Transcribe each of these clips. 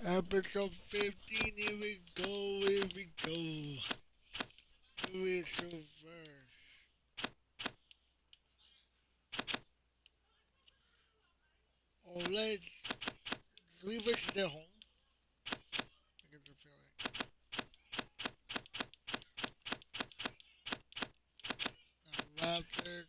Episode 15, here we go, here we go. Here is the verse. Oh, let's reverse their home. I get the feeling. Now, Raptors.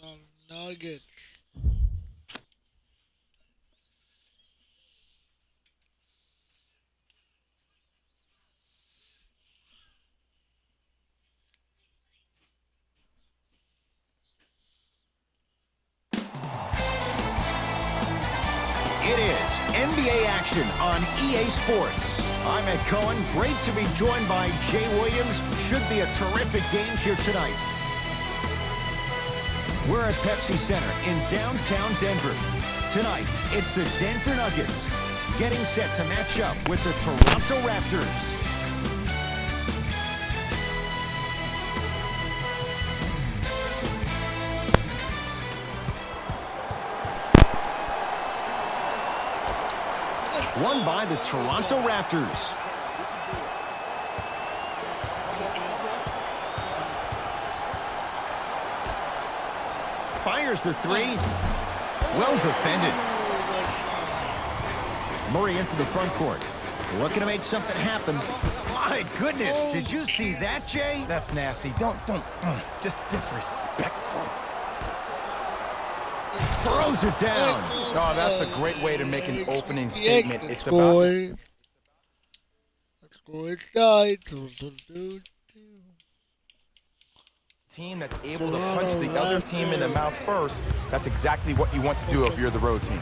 The Nuggets. It is NBA action on EA Sports. I'm Ed Cohen. Great to be joined by Jay Williams. Should be a terrific game here tonight. We're at Pepsi Center in downtown Denver. Tonight, it's the Denver Nuggets getting set to match up with the Toronto Raptors. Won by the Toronto Raptors. Fires the three. Well defended. Murray into the front court. Looking to make something happen. My goodness, did you see that, Jay? That's nasty. Just disrespectful. Throws it down. Oh, that's a great way to make an opening statement. It's about about score is tied. team that's able to punch the other team in the mouth first. That's exactly what you want to do if you're the road team.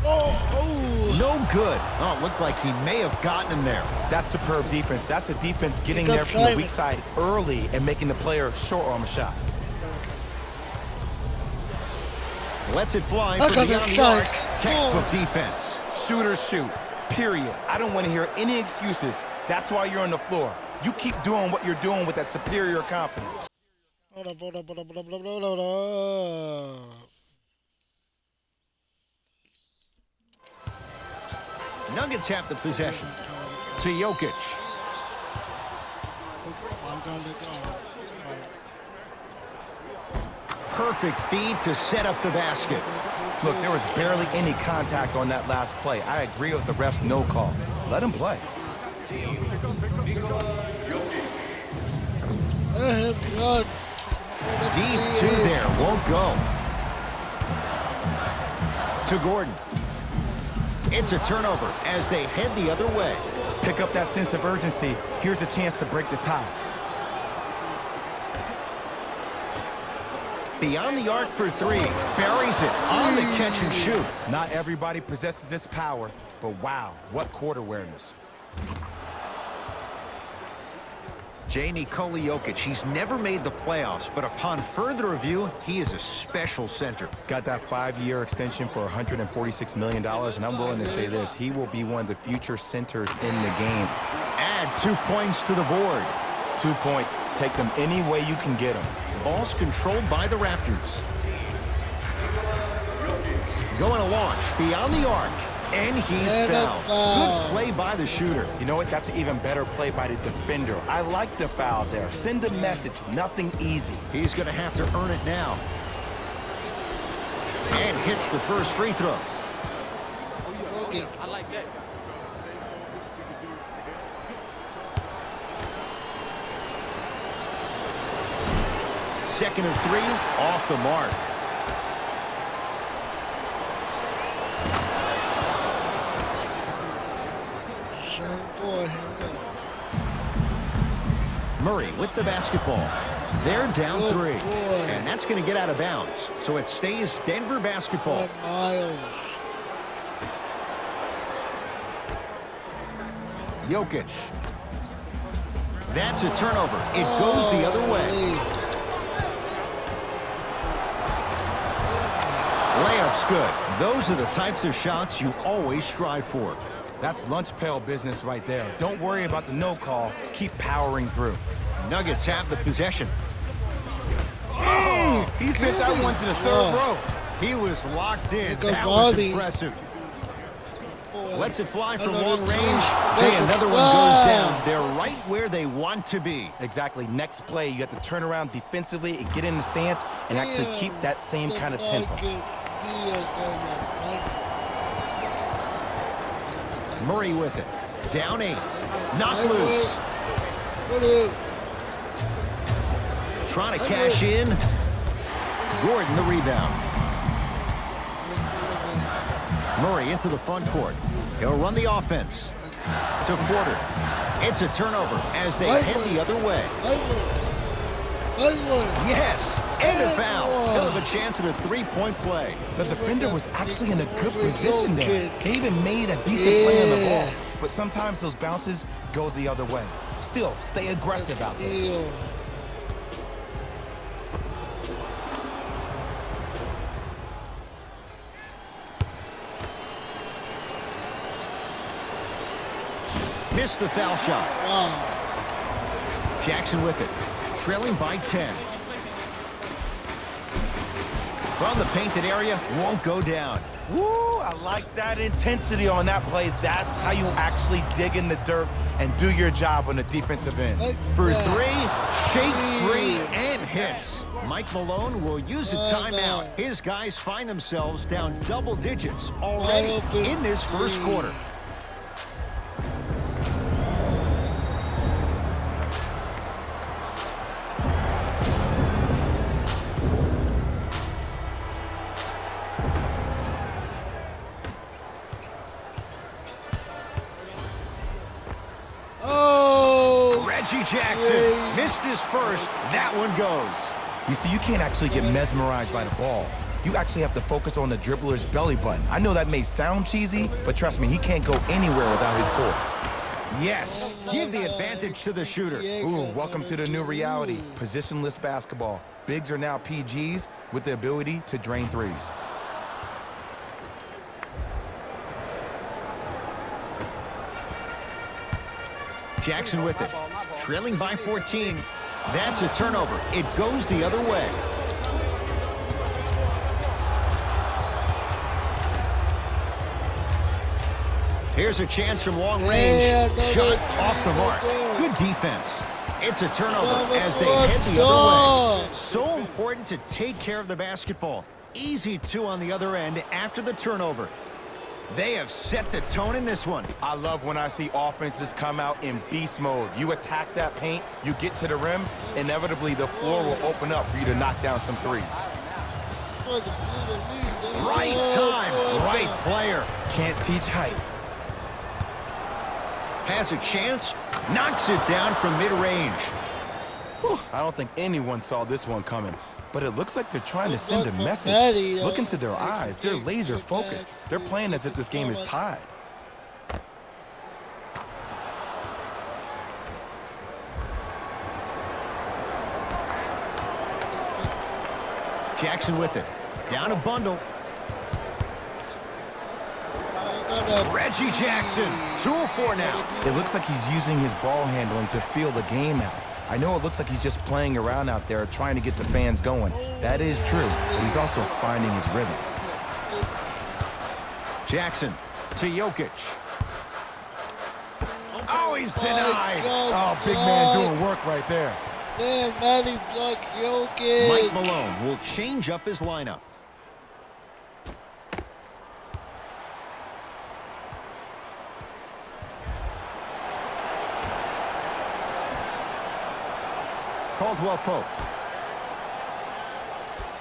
No good. Oh, it looked like he may have gotten him there. That's superb defense. That's a defense getting there from the weak side early and making the player short arm a shot. Lets it fly from beyond the arc. Textbook defense. Shooters shoot, period. I don't want to hear any excuses. That's why you're on the floor. You keep doing what you're doing with that superior confidence. Hold up. Nuggets have the possession. To Jokic. Perfect feed to set up the basket. Look, there was barely any contact on that last play. I agree with the ref's no call. Let him play. Deep two there, won't go. To Gordon. It's a turnover as they head the other way. Pick up that sense of urgency. Here's a chance to break the tie. Beyond the arc for three. Buries it on the catch and shoot. Not everybody possesses this power, but wow, what court awareness. Jay Nikola Jokic, he's never made the playoffs, but upon further review, he is a special center. Got that 5-year extension for $146 million, and I'm willing to say this, he will be one of the future centers in the game. Add 2 points to the board. 2 points. Take them any way you can get them. Ball's controlled by the Raptors. Going to launch beyond the arc. And he's fouled. Good play by the shooter. You know what? That's an even better play by the defender. I like the foul there. Send a message. Nothing easy. He's going to have to earn it now. And hits the first free throw. Okay. I like that. Second and 3, off the mark. Murray with the basketball. They're down 3. And that's going to get out of bounds. So it stays Denver basketball. Miles. Jokic. That's a turnover. It goes the other way. Layup's good. Those are the types of shots you always strive for. That's lunch pail business right there. Don't worry about the no call. Keep powering through. Nuggets have the possession. Oh, he sent that one to the third row. He was locked in. Good That was volley. impressive. Lets it fly from Another long three. range. There's Hey, a another one slam. goes down. They're right where they want to be. Exactly. Next play, you have to turn around defensively and get in the stance and actually keep that same kind of tempo. Murray with it. Down 8. Knocked loose. Trying to cash in. Gordon the rebound. Murray into the front court. He'll run the offense. To Porter. It's a turnover as they head the other way. Yes, and a foul. He'll have a chance at a three-point play. The defender was actually in a good position there. They even made a decent play on the ball. But sometimes those bounces go the other way. Still, stay aggressive out there. Missed the foul shot. Jackson with it. Trailing by 10. From the painted area, won't go down. Woo, I like that intensity on that play. That's how you actually dig in the dirt and do your job on the defensive end. For 3, shakes free and hits. Mike Malone will use a timeout. His guys find themselves down double digits already in this first quarter. Reggie Jackson missed his first. That one goes. You see, you can't actually get mesmerized by the ball. You actually have to focus on the dribbler's belly button. I know that may sound cheesy, but trust me, he can't go anywhere without his core. Yes, give the advantage to the shooter. Ooh, welcome to the new reality. Positionless basketball. Bigs are now PGs with the ability to drain threes. Jackson with it. Trailing by 14. That's a turnover. It goes the other way. Here's a chance from long range. Shot off the mark. Good defense. It's a turnover as they head the other way. So important to take care of the basketball. Easy 2 on the other end after the turnover. They have set the tone in this one. I love when I see offenses come out in beast mode. You attack that paint, you get to the rim, inevitably the floor will open up for you to knock down some threes. Right time, right player. Can't teach height. Has a chance, knocks it down from mid-range. I don't think anyone saw this one coming. But it looks like they're trying to send a message. Look into their eyes. They're laser focused. They're playing as if this game is tied. Jackson with it. Down a bundle. Reggie Jackson, 2 of 4 now. It looks like he's using his ball handling to feel the game out. I know it looks like he's just playing around out there trying to get the fans going. That is true, but he's also finding his rhythm. Jackson to Jokic. Oh, he's denied. Oh, big man doing work right there. Damn, Matty blocked Jokic. Mike Malone will change up his lineup. Caldwell Pope.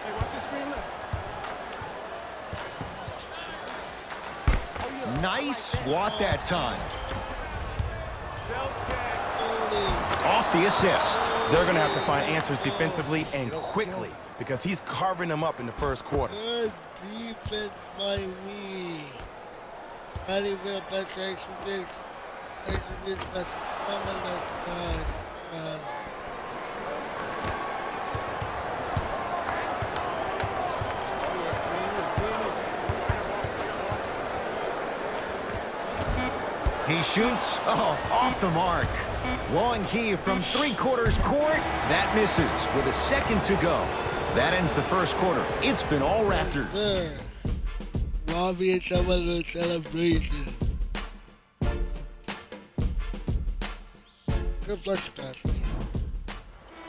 Hey, watch the screen, look. Nice swat that time. Off the assist. They're going to have to find answers defensively and quickly because he's carving them up in the first quarter. Good defense by me. Matty will best extra. He shoots, off the mark. Long heave from three-quarters court. That misses with a second to go. That ends the first quarter. It's been all Raptors. Robbie and someone will celebration. Good flush pass.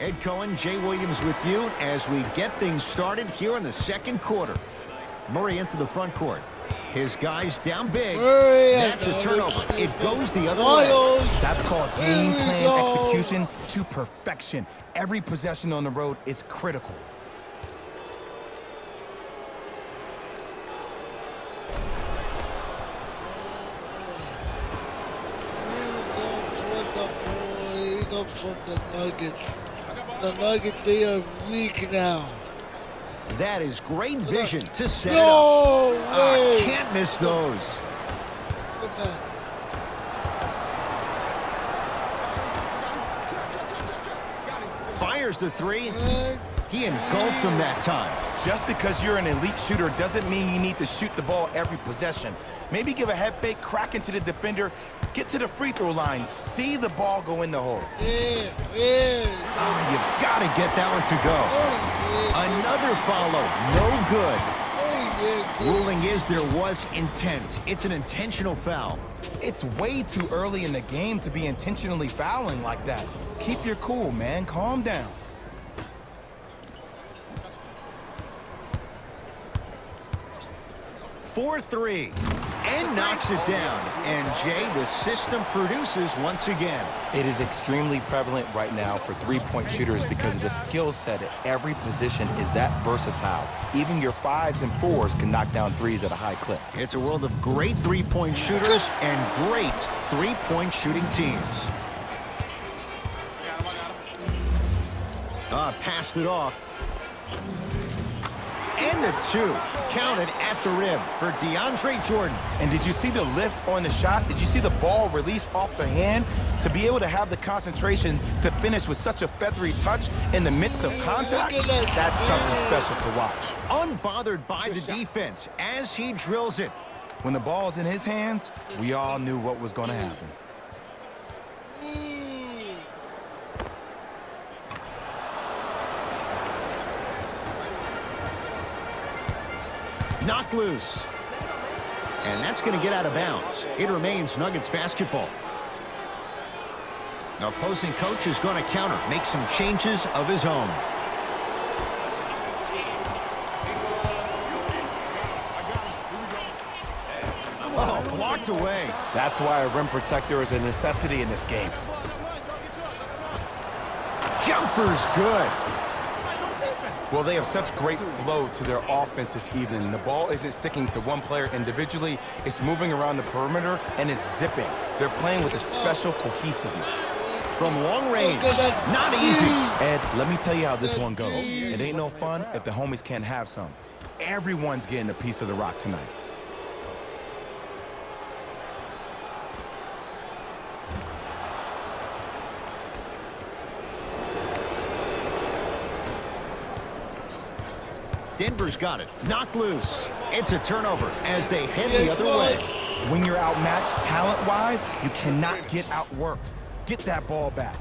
Ed Cohen, Jay Williams with you as we get things started here in the second quarter. Murray into the front court. His guys down big. That's a turnover. It goes the other way. That's called game plan execution to perfection. Every possession on the road is critical. From the Nuggets. The Nuggets, they are weak now. That is great vision to set it up. Can't miss those. Fires the three. He engulfed him that time. Just because you're an elite shooter doesn't mean you need to shoot the ball every possession. Maybe give a head fake, crack into the defender, get to the free throw line, see the ball go in the hole. You've got to get that one to go. Another follow, no good. Ruling is there was intent. It's an intentional foul. It's way too early in the game to be intentionally fouling like that. Keep your cool, man. Calm down. For three, and knocks it down. And Jay, the system produces once again. It is extremely prevalent right now for three-point shooters because of the skill set at every position is that versatile. Even your 5s and 4s can knock down 3s at a high clip. It's a world of great three-point shooters and great three-point shooting teams. Passed it off. And the two counted at the rim for DeAndre Jordan. And did you see the lift on the shot? Did you see the ball release off the hand? To be able to have the concentration to finish with such a feathery touch in the midst of contact, that's something special to watch. Unbothered by the defense as he drills it. When the ball's in his hands, we all knew what was going to happen. Knocked loose. And that's going to get out of bounds. It remains Nuggets basketball. Now, opposing coach is going to counter, make some changes of his own. Oh, blocked away. That's why a rim protector is a necessity in this game. Jumper's good. Well, they have such great flow to their offense this evening. The ball isn't sticking to one player individually. It's moving around the perimeter, and it's zipping. They're playing with a special cohesiveness. From long range, not easy. Ed, let me tell you how this one goes. It ain't no fun if the homies can't have some. Everyone's getting a piece of the rock tonight. Denver's got it. Knocked loose. It's a turnover as they head the other way. When you're outmatched talent-wise, you cannot get outworked. Get that ball back.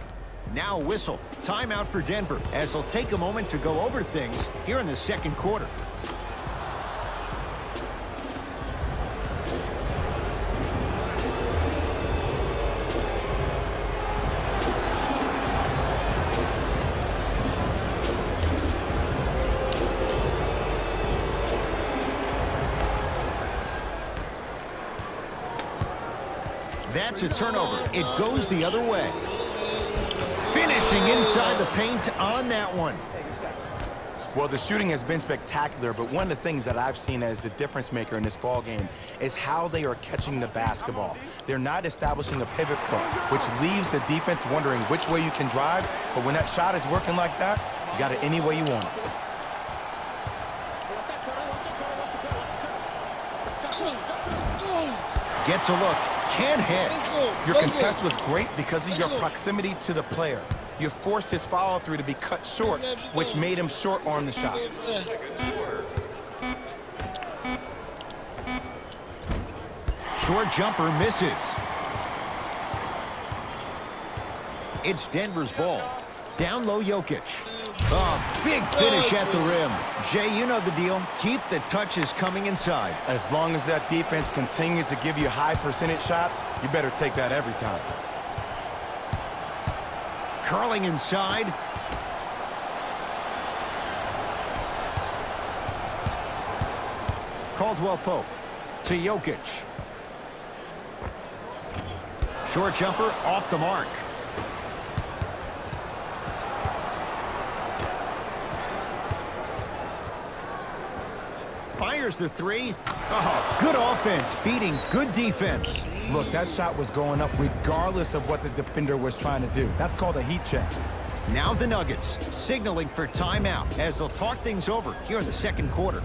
Now whistle. Timeout for Denver as they'll take a moment to go over things here in the second quarter. That's a turnover. It goes the other way. Finishing inside the paint on that one. Well, the shooting has been spectacular, but one of the things that I've seen as the difference maker in this ball game is how they are catching the basketball. They're not establishing a pivot foot, which leaves the defense wondering which way you can drive, but when that shot is working like that, you got it any way you want it. Gets a look. Can't hit. Your contest was great because of your proximity to the player. You forced his follow-through to be cut short, which made him short-arm the shot. Short jumper misses. It's Denver's ball. Down low, Jokic. Oh, big finish at the rim. Jay, you know the deal. Keep the touches coming inside. As long as that defense continues to give you high percentage shots, you better take that every time. Curling inside. Caldwell Pope to Jokic. Short jumper off the mark. Fires the three. Oh, good offense beating good defense. Look, that shot was going up regardless of what the defender was trying to do. That's called a heat check. Now the Nuggets signaling for timeout as they'll talk things over here in the second quarter.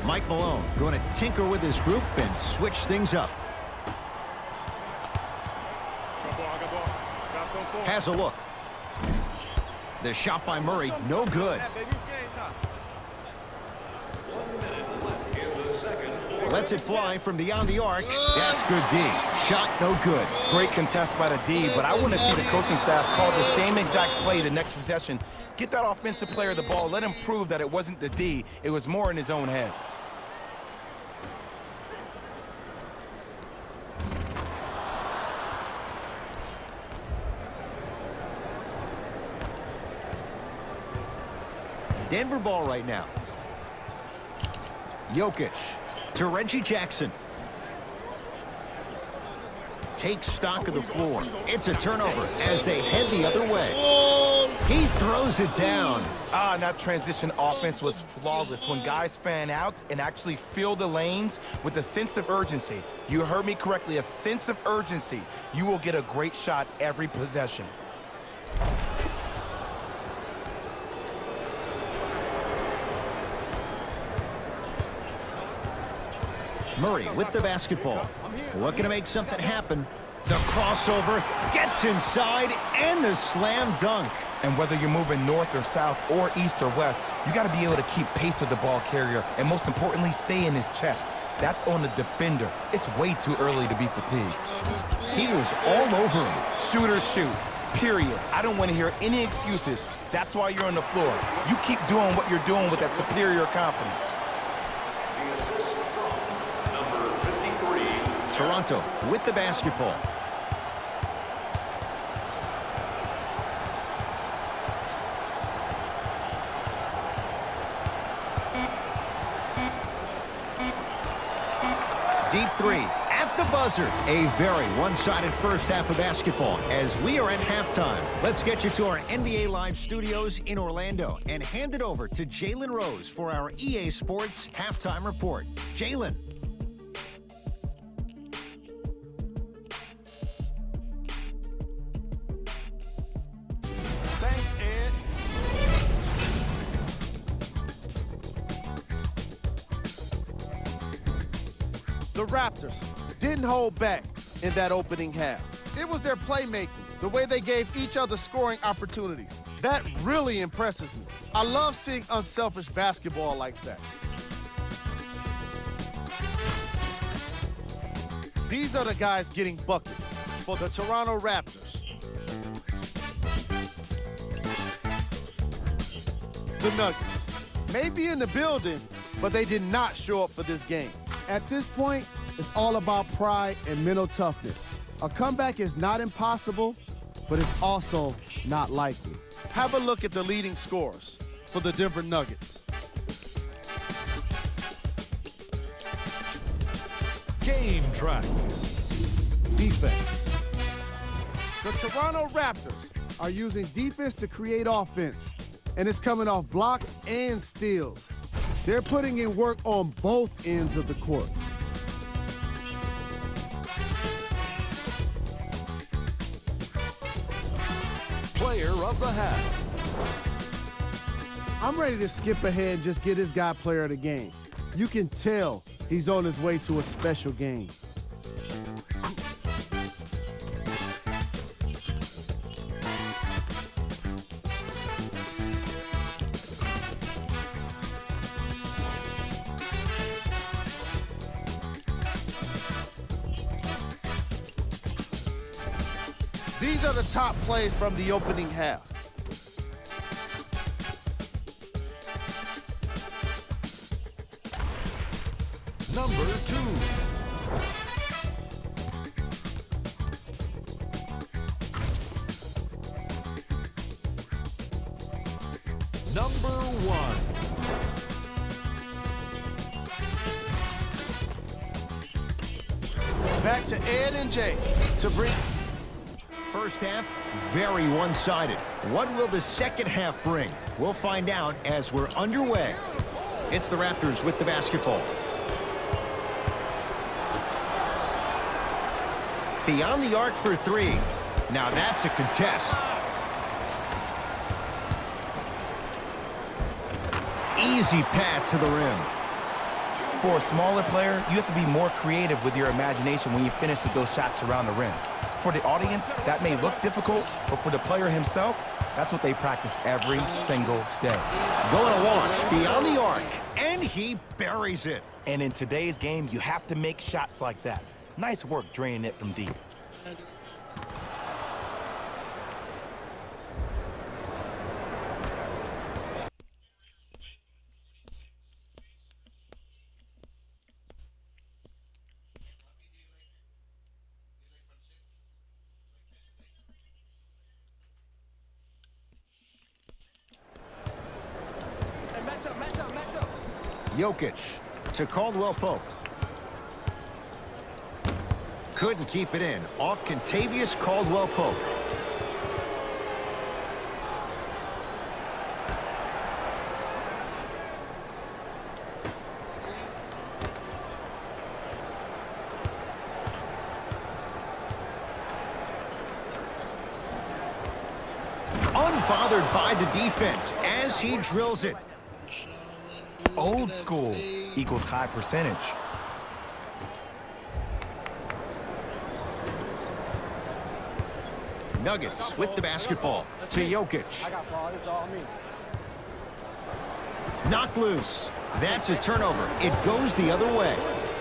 Mike Malone going to tinker with his group and switch things up. Has a look. The shot by Murray, no good. Lets it fly from beyond the arc. That's good D. Shot no good. Great contest by the D, but I want to see the coaching staff call the same exact play the next possession. Get that offensive player the ball. Let him prove that it wasn't the D. It was more in his own head. Denver ball right now. Jokic to Reggie Jackson. Takes stock of the floor. It's a turnover as they head the other way. He throws it down. And that transition offense was flawless when guys fan out and actually fill the lanes with a sense of urgency. You heard me correctly, a sense of urgency. You will get a great shot every possession. Murray with the basketball. Looking to make something happen. The crossover gets inside and the slam dunk. And whether you're moving north or south or east or west, you got to be able to keep pace with the ball carrier and most importantly, stay in his chest. That's on the defender. It's way too early to be fatigued. He was all over him. Shooters shoot, period. I don't want to hear any excuses. That's why you're on the floor. You keep doing what you're doing with that superior confidence. Toronto with the basketball. Deep three at the buzzer. A very one-sided first half of basketball as we are at halftime. Let's get you to our NBA Live studios in Orlando and hand it over to Jalen Rose for our EA Sports Halftime Report. Jalen. The Raptors didn't hold back in that opening half. It was their playmaking, the way they gave each other scoring opportunities. That really impresses me. I love seeing unselfish basketball like that. These are the guys getting buckets for the Toronto Raptors. The Nuggets may be in the building, but they did not show up for this game. At this point, it's all about pride and mental toughness. A comeback is not impossible, but it's also not likely. Have a look at the leading scorers for the Denver Nuggets. Game track. Defense. The Toronto Raptors are using defense to create offense, and it's coming off blocks and steals. They're putting in work on both ends of the court. of the half. I'm ready to skip ahead and just get this guy player of the game. You can tell he's on his way to a special game. These are the top plays from the opening half. Number 2. Number 1. Back to Ed and Jay to bring. First half, very one-sided. What will the second half bring? We'll find out as we're underway. It's the Raptors with the basketball. Beyond the arc for three. Now that's a contest. Easy path to the rim. For a smaller player, you have to be more creative with your imagination when you finish with those shots around the rim. For the audience, that may look difficult, but for the player himself, that's what they practice every single day. Going to launch beyond the arc, and he buries it. And in today's game, you have to make shots like that. Nice work draining it from deep. Jokic to Caldwell Pope. Couldn't keep it in. Off Kentavious Caldwell Pope. Unbothered by the defense as he drills it. Old school equals high percentage. Nuggets with the basketball to Jokic. Knocked loose. That's a turnover. It goes the other way.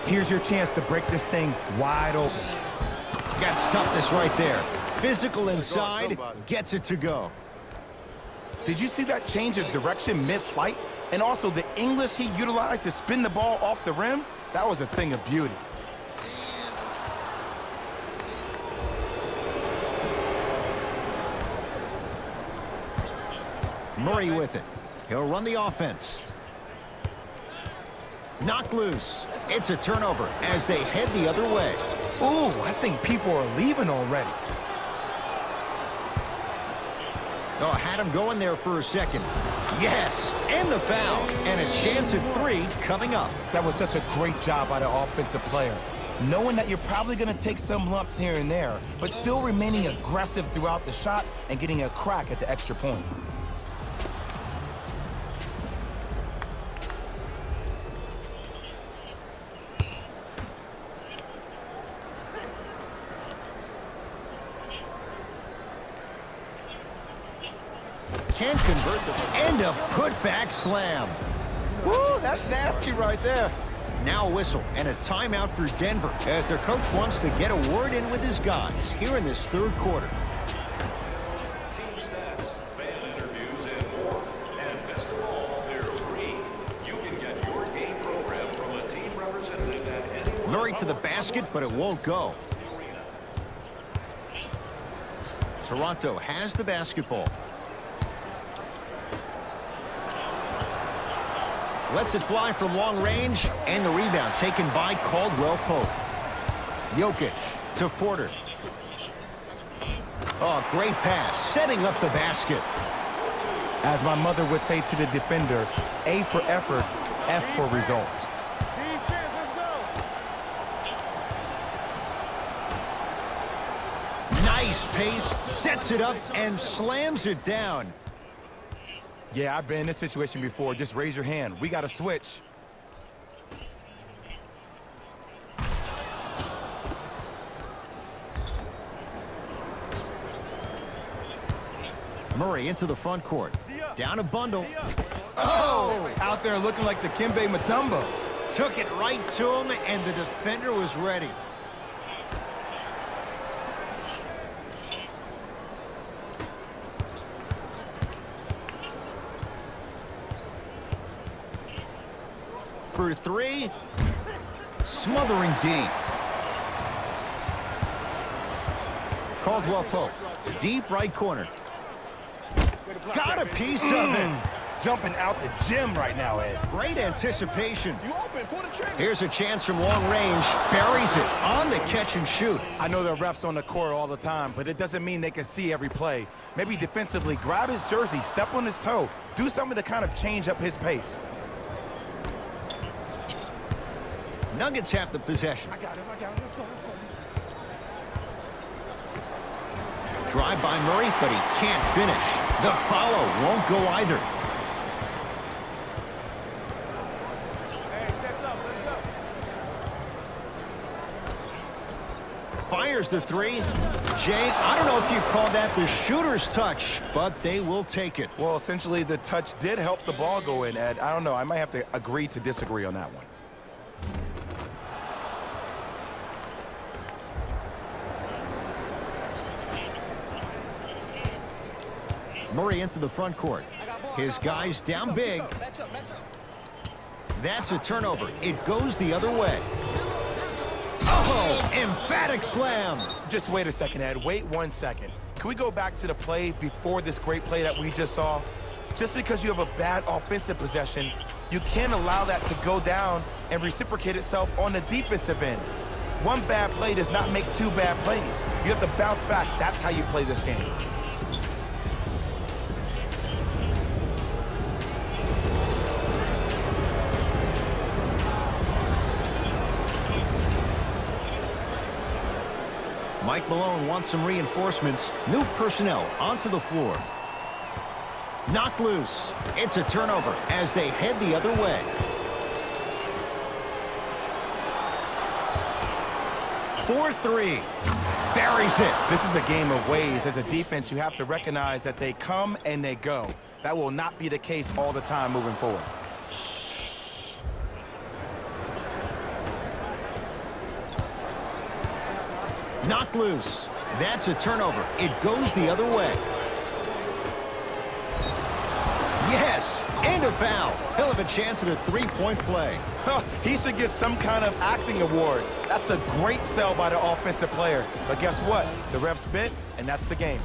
Here's your chance to break this thing wide open. Gets toughness right there. Physical inside, gets it to go. Did you see that change of direction mid-flight? And also the English he utilized to spin the ball off the rim? That was a thing of beauty. Murray with it. He'll run the offense. Knocked loose. It's a turnover as they head the other way. Ooh, I think people are leaving already. Oh, had him going there for a second. Yes, and the foul. And a chance at three coming up. That was such a great job by the offensive player. Knowing that you're probably going to take some lumps here and there, but still remaining aggressive throughout the shot and getting a crack at the extra point. Can't convert the and a putback slam. Woo, that's nasty right there. Now a whistle and a timeout for Denver as their coach wants to get a word in with his guys here in this third quarter. Team stats, fan interviews, and more. And best of all, they're free. You can get your game program from a team representative at any Murray to the basket, but it won't go. Toronto has the basketball. Lets it fly from long range, and the rebound taken by Caldwell Pope. Jokic to Porter. Oh, great pass, setting up the basket. As my mother would say to the defender, A for effort, F for results. Nice pace, sets it up, and slams it down. Yeah, I've been in this situation before. Just raise your hand. We got to switch. Murray into the front court. Down a bundle. Oh! Out there looking like the Kimbe Mutombo. Took it right to him, and the defender was ready. For three. Smothering deep. Caldwell Pope. Deep right corner. Got a piece of it. Jumping out the gym right now, Ed. Great anticipation. Here's a chance from long range. Buries it on the catch and shoot. I know there are refs on the court all the time, but it doesn't mean they can see every play. Maybe defensively, grab his jersey, step on his toe, do something to kind of change up his pace. Nuggets have the possession. Drive by Murray, but he can't finish. The follow won't go either. Fires the three. Jay, I don't know if you call that the shooter's touch, but they will take it. Well, essentially, the touch did help the ball go in, Ed. I don't know. I might have to agree to disagree on that one. Murray into the front court. His guys down big. That's a turnover. It goes the other way. Oh, emphatic slam. Just wait a second, Ed. Wait 1 second. Can we go back to the play before this great play that we just saw? Just because you have a bad offensive possession, you can't allow that to go down and reciprocate itself on the defensive end. One bad play does not make two bad plays. You have to bounce back. That's how you play this game. Mike Malone wants some reinforcements. New personnel onto the floor. Knocked loose. It's a turnover as they head the other way. For three. Buries it. This is a game of ways. As a defense, you have to recognize that they come and they go. That will not be the case all the time moving forward. Knocked loose. That's a turnover. It goes the other way. Yes, and a foul. He'll have a chance at a three-point play. He should get some kind of acting award. That's a great sell by the offensive player. But guess what? The refs bit, and that's the game.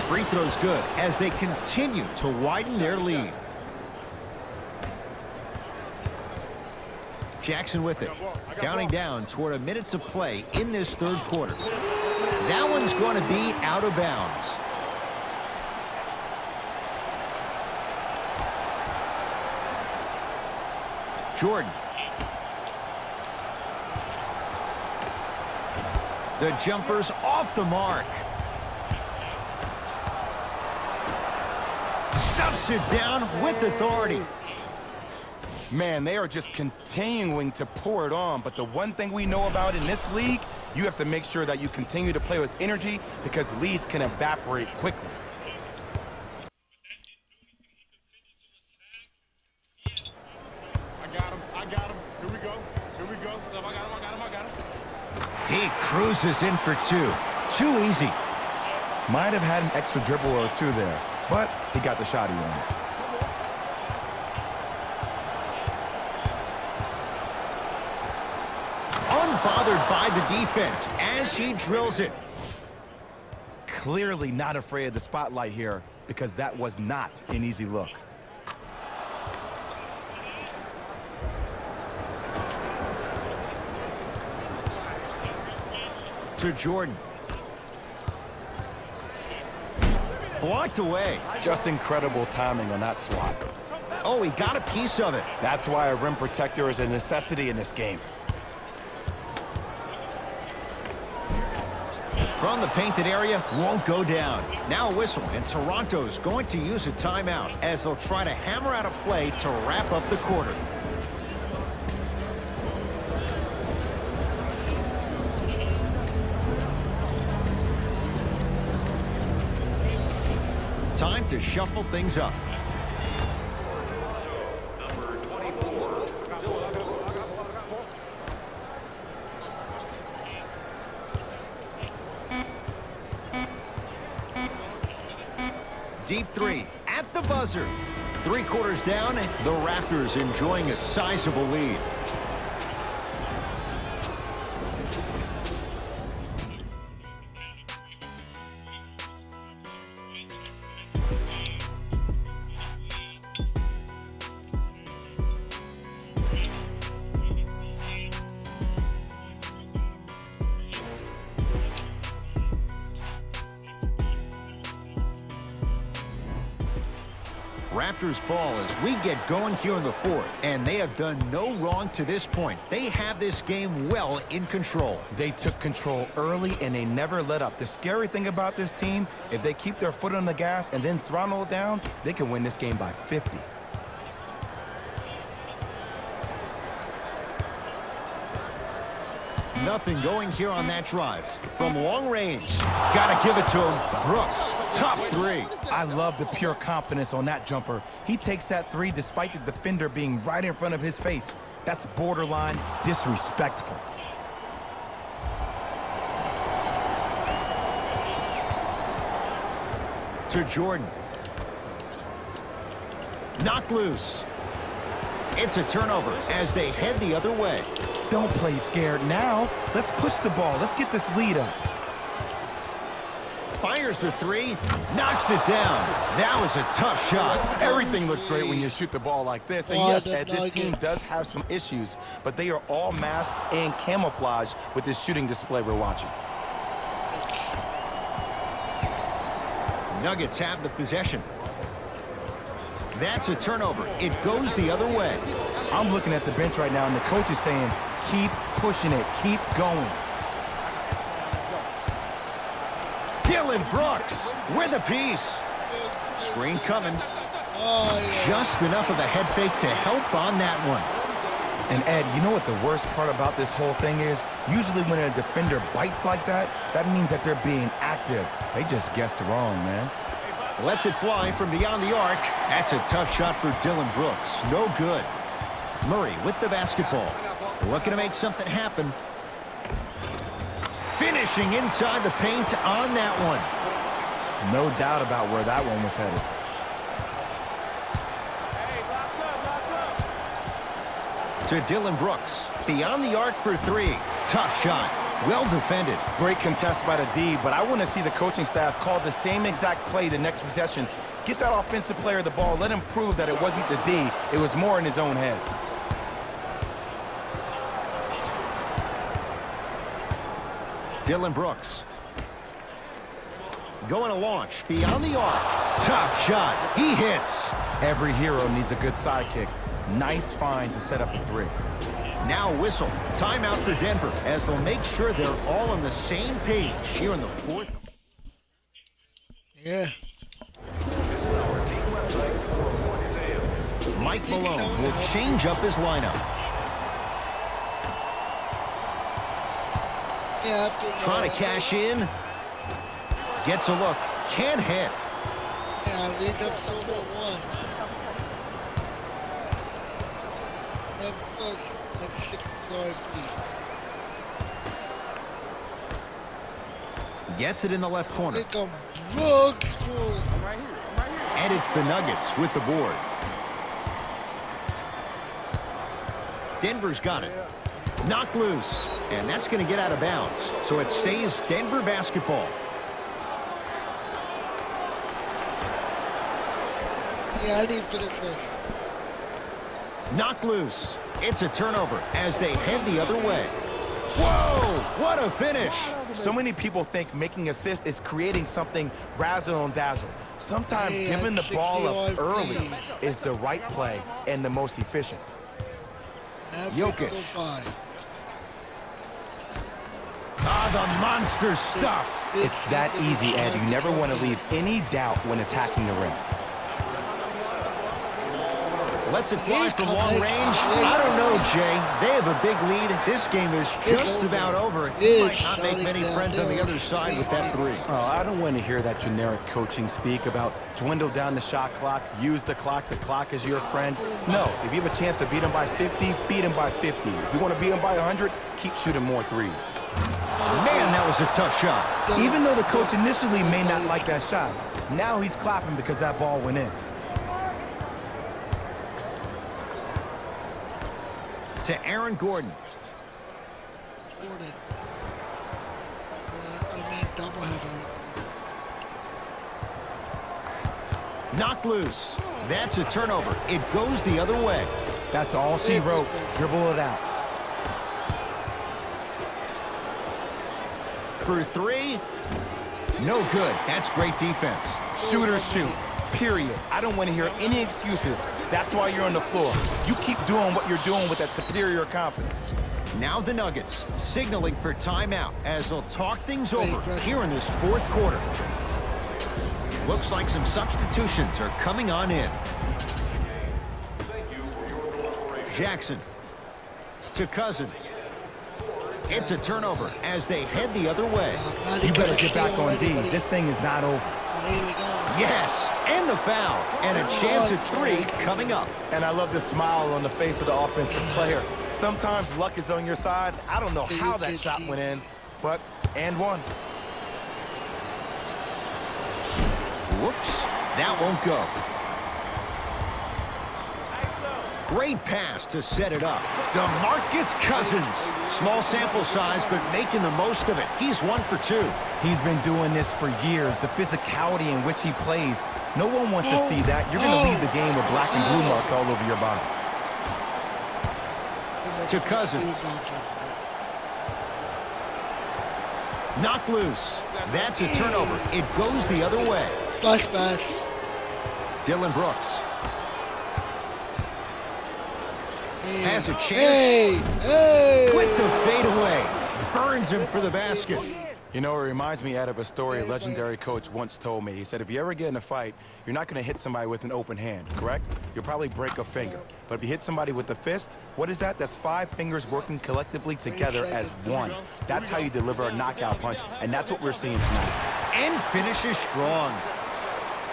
Free throw's good as they continue to widen their lead. Jackson with it. Counting down toward a minute to play in this third quarter. That one's going to be out of bounds. Jordan. The jumper's off the mark. Stuffs it down with authority. Man, they are just continuing to pour it on. But the one thing we know about in this league, you have to make sure that you continue to play with energy because leads can evaporate quickly. I got him. Here we go. I got him. He cruises in for two. Too easy. Might have had an extra dribble or two there, but he got the shot he wanted. Unbothered by the defense as he drills it. Clearly not afraid of the spotlight here because that was not an easy look. To Jordan. Blocked away. Just incredible timing on that swat. Oh, he got a piece of it. That's why a rim protector is a necessity in this game. From the painted area, won't go down. Now a whistle, and Toronto's going to use a timeout as they'll try to hammer out a play to wrap up the quarter. Time to shuffle things up. Number 24, Deep three at the buzzer. 3 quarters down, the Raptors enjoying a sizable lead. Raptors ball as we get going here in the 4th, and they have done no wrong to this point. They have this game well in control. They took control early, and they never let up. The scary thing about this team, if they keep their foot on the gas and then throttle it down, they can win this game by 50. Nothing going here on that drive. From long range, gotta give it to him. Brooks, tough 3. I love the pure confidence on that jumper. He takes that 3 despite the defender being right in front of his face. That's borderline disrespectful. To Jordan. Knocked loose. It's a turnover as they head the other way. Don't play scared now. Let's push the ball. Let's get this lead up. Fires the 3, knocks it down. That was a tough shot. Everything looks great when you shoot the ball like this. And yes, Ed, this team does have some issues, but they are all masked and camouflaged with this shooting display we're watching. Nuggets have the possession. That's a turnover. It goes the other way. I'm looking at the bench right now, and the coach is saying, keep pushing it, keep going. Dylan Brooks with a piece. Screen coming. Just enough of a head fake to help on that one. And Ed, you know what the worst part about this whole thing is? Usually when a defender bites like that, that means that they're being active. They just guessed wrong, man. Lets it fly from beyond the arc. That's a tough shot for Dylan Brooks. No good. Murray with the basketball. Looking to make something happen. Finishing inside the paint on that one. No doubt about where that one was headed. To Dylan Brooks. Beyond the arc for 3. Tough shot. Well defended. Great contest by the D, but I want to see the coaching staff call the same exact play the next possession. Get that offensive player the ball. Let him prove that it wasn't the D. It was more in his own head. Dylan Brooks. Going to launch. Beyond the arc. Tough shot. He hits. Every hero needs a good sidekick. Nice find to set up a 3. Now whistle. Timeout for Denver as they'll make sure they're all on the same page here in the 4th. Yeah. Mike Malone will change up his lineup. Trying to cash in. Gets a look. Can't hit. Yeah, lead up solo 1. And plus, that's 6-yard lead. Gets it in the left corner. Pick up Brooks. And it's the Nuggets with the board. Denver's got it. Knocked loose. And that's going to get out of bounds. So it stays Denver basketball. Yeah, I need to finish this. Knocked loose. It's a turnover as they head the other way. Whoa, what a finish. So many people think making assists is creating something razzle and dazzle. Sometimes Hey, giving the ball up 60 early lead. is the right play and the most efficient. Jokic. Go five. Ah, the monster stuff. It's that easy, Ed. You never want to leave any doubt when attacking the rim. Lets it fly from long range. I don't know, Jay. They have a big lead. This game is just about over. He might not make many friends on the other side with that three. Oh, I don't want to hear that generic coaching speak about dwindle down the shot clock, use the clock is your friend. No, if you have a chance to beat them by 50, beat them by 50. If you want to beat them by 100, keep shooting more threes. Man, that was a tough shot. Even though the coach initially may not like that shot, now he's clapping because that ball went in. To Aaron Gordon. Gordon. Double header. Knocked loose. That's a turnover. It goes the other way. That's all she wrote. Dribble it out. For three. No good. That's great defense. Shooters shoot. Period. I don't want to hear any excuses. That's why you're on the floor. You keep doing what you're doing with that superior confidence. Now the Nuggets signaling for timeout as they'll talk things over here in this fourth quarter. Looks like some substitutions are coming on in. Jackson to Cousins. It's a turnover as they head the other way. You better get back on D. This thing is not over. Here we go. Yes, and the foul, and a chance at three coming up. And I love the smile on the face of the offensive player. Sometimes luck is on your side. I don't know how that shot went in, but and one. Whoops, that won't go. Great pass to set it up. DeMarcus Cousins. Small sample size, but making the most of it. He's 1 for 2. He's been doing this for years. The physicality in which he plays. No one wants to see that. You're going to leave the game with black and blue marks all over your body. To Cousins. Knocked loose. That's a turnover. It goes the other way. Flash pass. Dylan Brooks. Has a chance. Hey! With the fadeaway. Burns him for the basket. You know, it reminds me, Ed, of a story a legendary coach once told me. He said, if you ever get in a fight, you're not going to hit somebody with an open hand, correct? You'll probably break a finger. But if you hit somebody with a fist, what is that? That's 5 fingers working collectively together as one. That's how you deliver a knockout punch, and that's what we're seeing tonight. And finishes strong.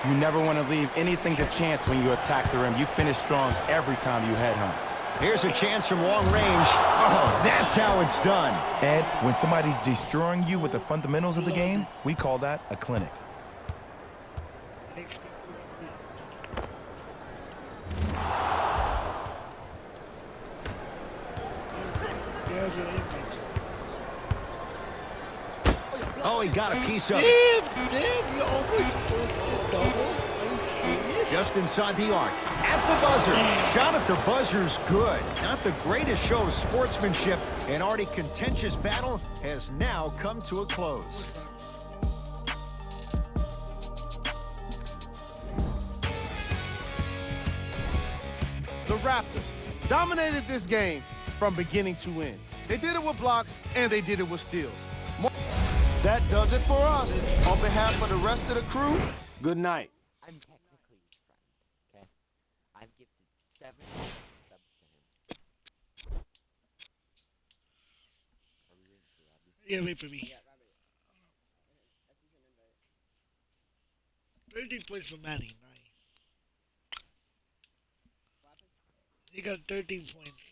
You never want to leave anything to chance when you attack the rim. You finish strong every time you head home. Here's a chance from long range. Oh, that's how it's done. Ed, when somebody's destroying you with the fundamentals of the game, we call that a clinic. Oh, he got a piece of it. Damn, you almost forced a double. Are you serious? Just inside the arc. At the buzzer. Shot at the buzzer's good. Not the greatest show of sportsmanship. An already contentious battle has now come to a close. The Raptors dominated this game from beginning to end. They did it with blocks, and they did it with steals. That does it for us. On behalf of the rest of the crew, good night. I'm technically his friend, okay? I've gifted 7 subs to him. Are we waiting for Robbie? Yeah, wait for me. 13 points for Manny. Nice. He got 13 points.